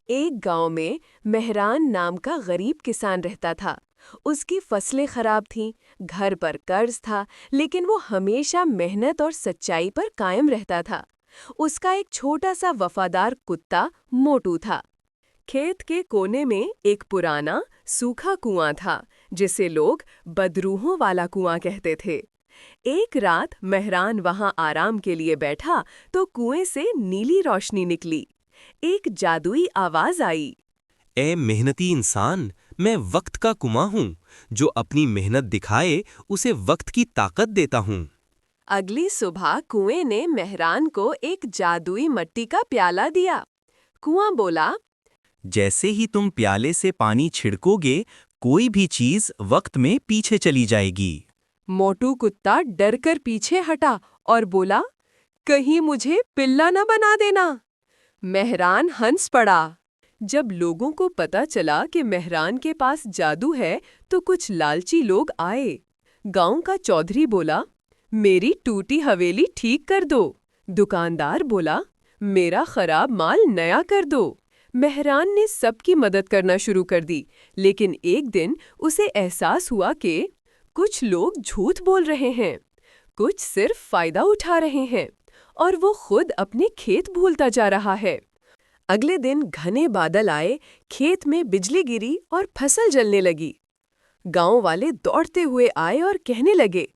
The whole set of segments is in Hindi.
एक गांव में मेहरान नाम का गरीब किसान रहता था। उसकी फसलें खराब थीं, घर पर कर्ज था, लेकिन वो हमेशा मेहनत और सच्चाई पर कायम रहता था। उसका एक छोटा सा वफादार कुत्ता मोटू था। खेत के कोने में एक पुराना सूखा कुआं था, जिसे लोग बदरूहों वाला कुआं कहते थे। एक रात मेहरान वहां आराम के लिए बैठा तो कुएं से नीली रोशनी निकली। एक जादुई आवाज आई। ए मेहनती इंसान, मैं वक्त का कुआं हूँ। जो अपनी मेहनत दिखाए उसे वक्त की ताकत देता हूँ। अगली सुबह कुएं ने मेहरान को एक जादुई मिट्टी का प्याला दिया। कुआं बोला, जैसे ही तुम प्याले से पानी छिड़कोगे, कोई भी चीज वक्त में पीछे चली जाएगी। मोटू कुत्ता डरकर पीछे हटा और बोला, कहीं मुझे पिल्ला न बना देना। मेहरान हंस पड़ा। जब लोगों को पता चला कि मेहरान के पास जादू है, तो कुछ लालची लोग आए। गांव का चौधरी बोला, मेरी टूटी हवेली ठीक कर दो। दुकानदार बोला, मेरा खराब माल नया कर दो। मेहरान ने सबकी मदद करना शुरू कर दी, लेकिन एक दिन उसे एहसास हुआ कि कुछ लोग झूठ बोल रहे हैं, कुछ सिर्फ फायदा उठा रहे हैं, और वो खुद अपने खेत भूलता जा रहा है। अगले दिन घने बादल आए, खेत में बिजली गिरी और फसल जलने लगी। गांव वाले दौड़ते हुए आए और कहने लगे,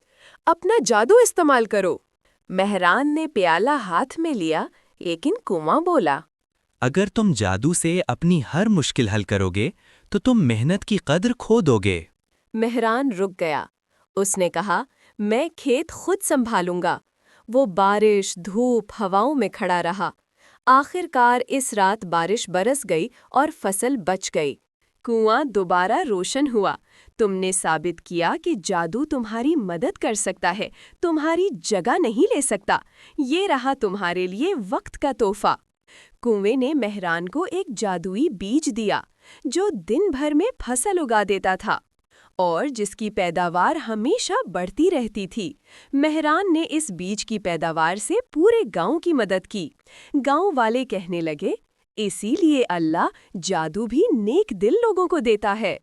अपना जादू इस्तेमाल करो। मेहरान ने प्याला हाथ में लिया, लेकिन कुआं बोला, अगर तुम जादू से अपनी हर मुश्किल हल करोगे, तो तुम मेहनत की कद्र खो दोगे। मेहरान रुक गया। उसने कहा, मैं खेत खुद संभालूंगा। वो बारिश, धूप, हवाओं में खड़ा रहा। आखिरकार इस रात बारिश बरस गई और फसल बच गई। कुआं दोबारा रोशन हुआ। तुमने साबित किया कि जादू तुम्हारी मदद कर सकता है, तुम्हारी जगह नहीं ले सकता। ये रहा तुम्हारे लिए वक्त का तोहफा। कुएं ने मेहरान को एक जादुई बीज दिया, जो दिन भर में फसल उगा देता था और जिसकी पैदावार हमेशा बढ़ती रहती थी। मेहरान ने इस बीज की पैदावार से पूरे गांव की मदद की। गांव वाले कहने लगे, इसीलिए अल्लाह जादू भी नेक दिल लोगों को देता है।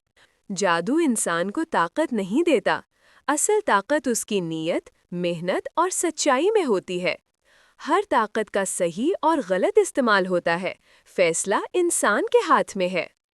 जादू इंसान को ताकत नहीं देता, असल ताकत उसकी नीयत, मेहनत और सच्चाई में होती है। हर ताकत का सही और गलत इस्तेमाल होता है, फैसला इंसान के हाथ में है।